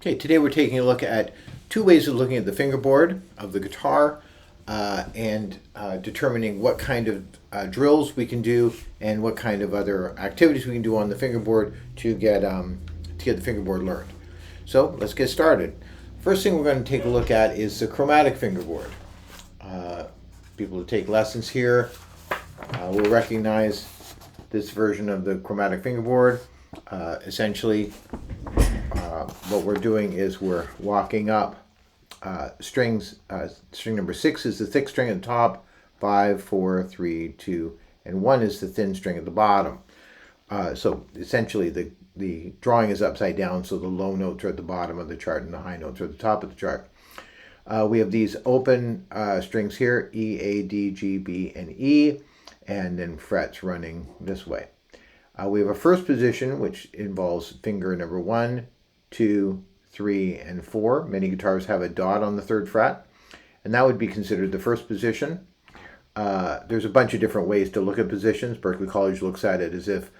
Okay, today we're taking a look at two ways of looking at the fingerboard of the guitar and determining what kind of drills we can do and what kind of other activities we can do on the fingerboard to get the fingerboard learned. So let's get started. First thing we're going to take a look at is the chromatic fingerboard. People who take lessons here will recognize this version of the chromatic fingerboard. Essentially, what we're doing is we're walking up strings. String number 6 is the thick string at the top, 5, 4, 3, 2, and 1 is the thin string at the bottom. So essentially the drawing is upside down, so the low notes are at the bottom of the chart and the high notes are at the top of the chart. We have these open strings here, E, A, D, G, B, and E, and then frets running this way. We have a first position, which involves finger number 1, 2, 3, and 4. Many guitars have a dot on the 3rd fret, and that would be considered the first position. There's a bunch of different ways to look at positions. Berklee College looks at it as if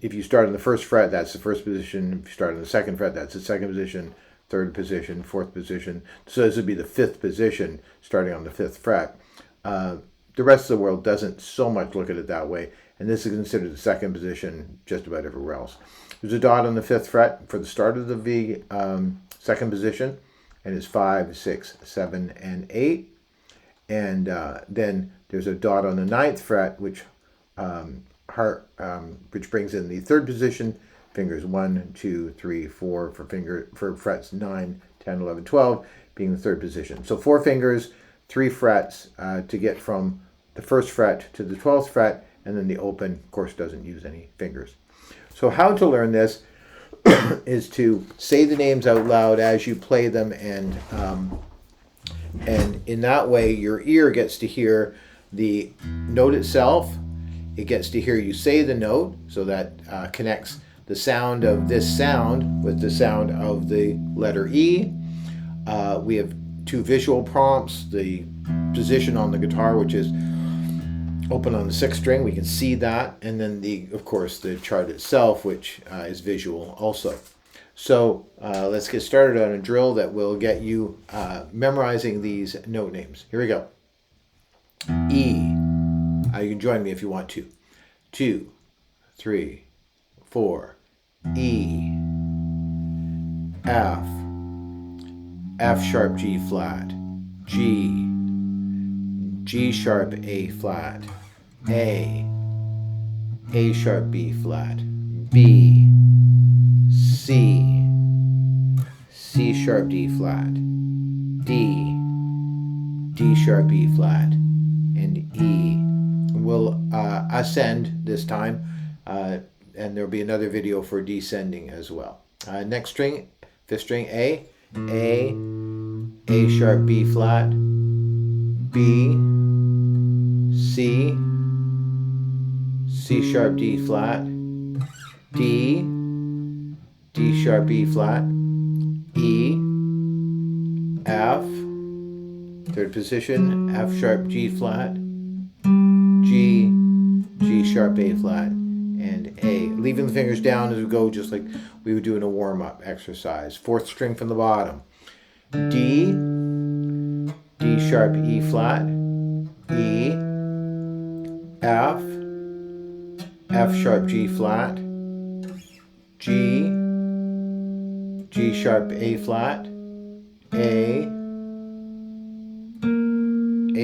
you start on the 1st fret, that's the 1st position. If you start on the 2nd fret, that's the 2nd position, 3rd position, 4th position. So this would be the 5th position, starting on the 5th fret. The rest of the world doesn't so much look at it that way, and this is considered the 2nd position just about everywhere else. There's a dot on the 5th fret for the start of the 2nd position, and it's 5, 6, 7, and 8. And then there's a dot on the 9th fret, which brings in the 3rd position, fingers 1, 2, 3, 4 for frets 9, 10, 11, 12 being the 3rd position. So 4 fingers, 3 frets to get from the 1st fret to the 12th fret, and then the open, of course, doesn't use any fingers. So how to learn this is to say the names out loud as you play them, and in that way your ear gets to hear the note itself. It gets to hear you say the note, so that connects the sound of this sound with the sound of the letter E. We have 2 visual prompts, the position on the guitar, which is open on the 6th string, we can see that, and then of course the chart itself, which is visual also. So let's get started on a drill that will get you memorizing these note names. Here we go. E. You can join me if you want to. 2, 3, 4. E. F. F sharp G flat. G. G sharp A flat. A sharp B flat. B. C. C sharp D flat. D. D sharp E flat. And E. We'll ascend this time, and there'll be another video for descending as well. Next string, 5th string, A sharp B flat. B, C, C sharp D flat, D, D sharp E flat, E, F, 3rd position, F sharp G flat, G, G sharp A flat, and A. Leaving the fingers down as we go, just like we would do in a warm-up exercise. 4th string from the bottom, D, D sharp E flat, E, F, F sharp G flat, G, G sharp A flat, A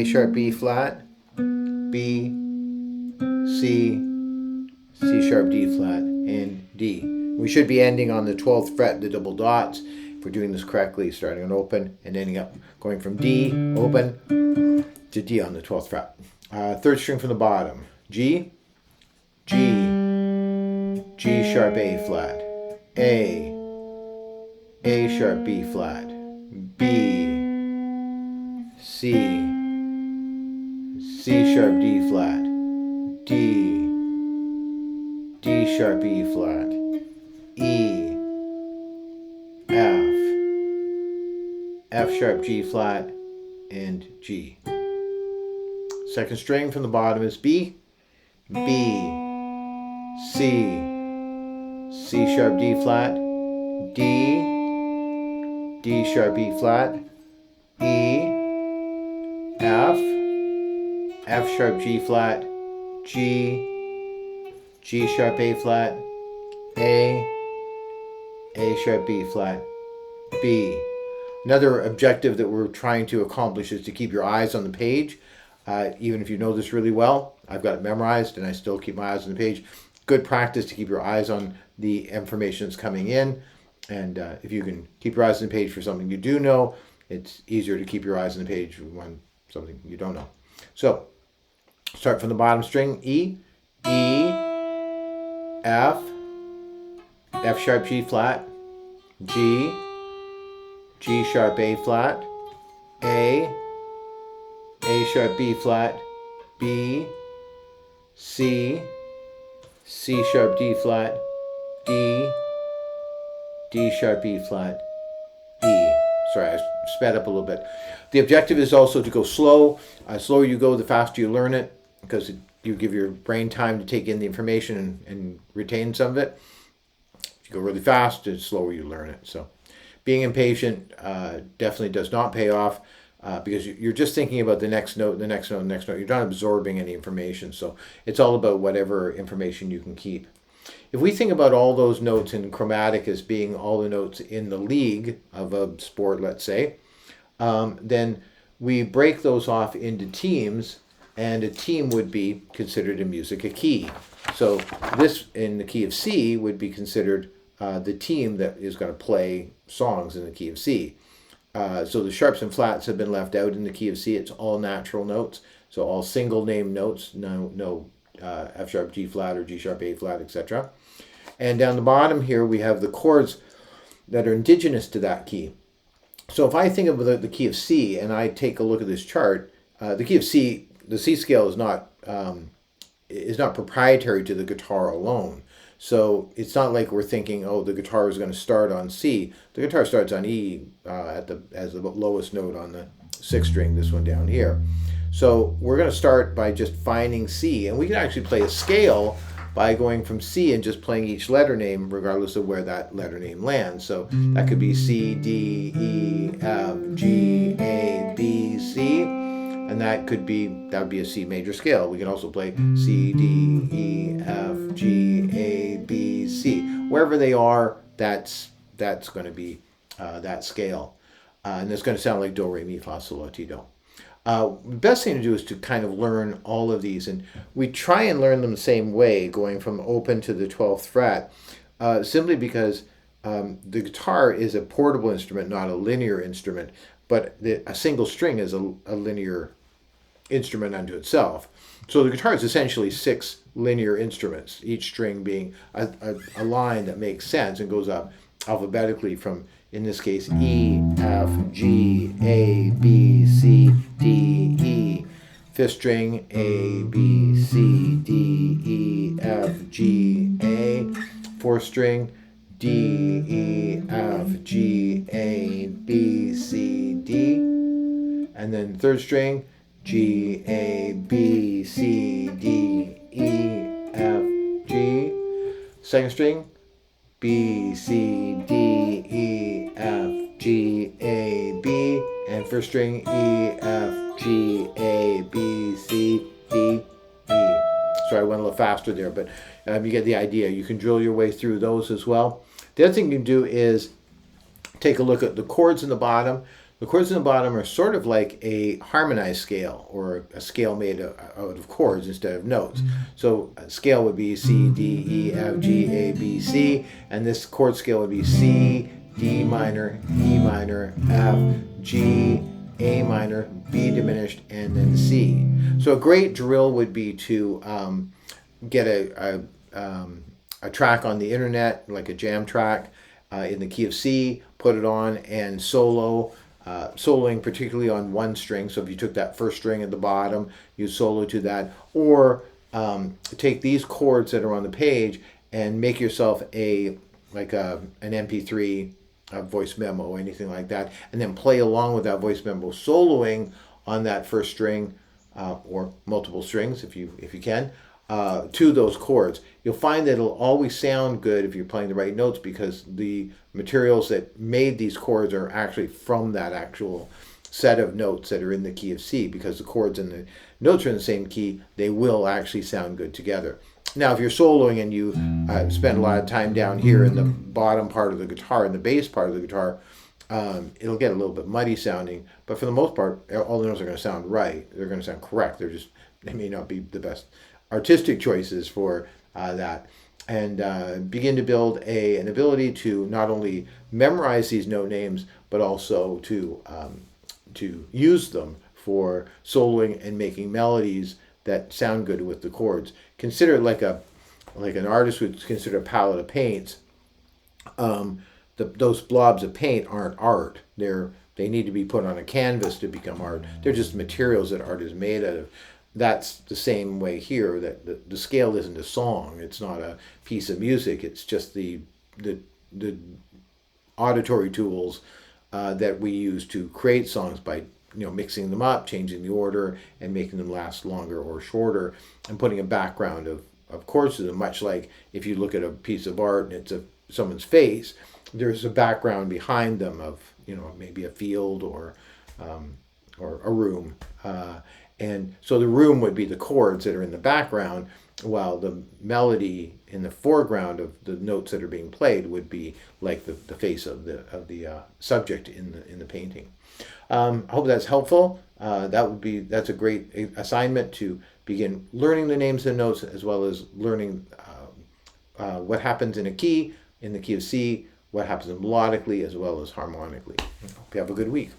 sharp B flat, B, C, C sharp D flat, and D. We should be ending on the 12th fret, the double dots, if we're doing this correctly, starting on open and ending up going from D, open, to D on the 12th fret. 3rd string from the bottom, G, G, G sharp A flat, A sharp B flat, B, C, C sharp D flat, D, D sharp E flat, E, F sharp G flat, and G. 2nd string from the bottom is B, C, C sharp D flat, D, D sharp, E flat, E, F, F sharp, G flat, G, G sharp, A flat, A sharp, B flat, B. Another objective that we're trying to accomplish is to keep your eyes on the page. Even if you know this really well, I've got it memorized and I still keep my eyes on the page. Good practice to keep your eyes on the information that's coming in. And if you can keep your eyes on the page for something you do know, it's easier to keep your eyes on the page when something you don't know. So start from the bottom string, E, F, F sharp, G flat, G, G sharp, A flat, A sharp, B flat, B, C, C sharp, D flat, D, D sharp, E flat, E. Sorry, I sped up a little bit. The objective is also to go slow. The slower you go, the faster you learn it, because you give your brain time to take in the information and retain some of it. If you go really fast, the slower you learn it. So being impatient definitely does not pay off because you're just thinking about the next note, the next note, the next note. You're not absorbing any information. So it's all about whatever information you can keep. If we think about all those notes in Chromatic as being all the notes in the league of a sport, let's say, then we break those off into teams, and a team would be considered in music a key. So this, in the key of C, would be considered the team that is going to play songs in the key of C. So the sharps and flats have been left out in the key of C. It's all natural notes, so all single name notes, no F sharp, G flat, or G sharp, A flat, etc. And down the bottom here we have the chords that are indigenous to that key. So if I think of the key of C and I take a look at this chart, the key of C, the C scale is not proprietary to the guitar alone. So it's not like we're thinking, oh, the guitar is going to start on C. The guitar starts on E as the lowest note on the sixth string, this one down here. So we're going to start by just finding C, and we can actually play a scale by going from C and just playing each letter name regardless of where that letter name lands. So that could be C, D, E, F, G, A, B, C, and that would be a C major scale. We can also play C, D, E, F, G, A, B, C. Wherever they are, that's going to be that scale. And it's going to sound like do, re, mi, fa, sol, la, ti, do. The best thing to do is to kind of learn all of these, and we try and learn them the same way, going from open to the 12th fret, simply because the guitar is a portable instrument, not a linear instrument, but a single string is a linear instrument unto itself. So the guitar is essentially 6 linear instruments, each string being a line that makes sense and goes up alphabetically from, in this case, E, F, G, A, B, C, D, E. Fifth string, A, B, C, D, E, F, G, A. Fourth string, D, E, F, G, A, B, C, D. And then third string, G, A, B, C, D, E, F, G. Second string, B, C, D, E, F, G, A, B. And first string, E, F, G, A, B, C, D, E. Sorry, I went a little faster there, but you get the idea. You can drill your way through those as well. The other thing you can do is take a look at the chords in the bottom. The chords in the bottom are sort of like a harmonized scale, or a scale made out of chords instead of notes. So a scale would be C, D, E, F, G, A, B, C, and this chord scale would be C, D minor, E minor, F, G, A minor, B diminished, and then C. So a great drill would be to get a track on the internet, like a jam track in the key of C, put it on and soloing particularly on one string. So if you took that first string at the bottom, you solo to that, or take these chords that are on the page and make yourself an MP3 voice memo or anything like that, and then play along with that voice memo, soloing on that first string or multiple strings if you can, to those chords. You'll find that it'll always sound good if you're playing the right notes, because the materials that made these chords are actually from that actual set of notes that are in the key of C. Because the chords and the notes are in the same key, they will actually sound good together. Now, if you're soloing and you spend a lot of time down here in the bottom part of the guitar, in the bass part of the guitar, it'll get a little bit muddy sounding. But for the most part, all the notes are going to sound right. They're going to sound correct. They may not be the best artistic choices for that. And begin to build an ability to not only memorize these note names, but also to use them for soloing and making melodies that sound good with the chords. Consider it like an artist would consider a palette of paints. Those blobs of paint aren't art. They need to be put on a canvas to become art. They're just materials that art is made out of. That's the same way here. That the scale isn't a song. It's not a piece of music. It's just the auditory tools that we use to create songs by mixing them up, changing the order, and making them last longer or shorter, and putting a background of chords to them. Much like if you look at a piece of art and it's someone's face, there's a background behind them of maybe a field or a room, and so the room would be the chords that are in the background, while the melody in the foreground of the notes that are being played would be like the face of the subject in the painting. I hope that's helpful. That's a great assignment to begin learning the names of the notes, as well as learning what happens in the key of C, what happens melodically as well as harmonically. Hope you have a good week.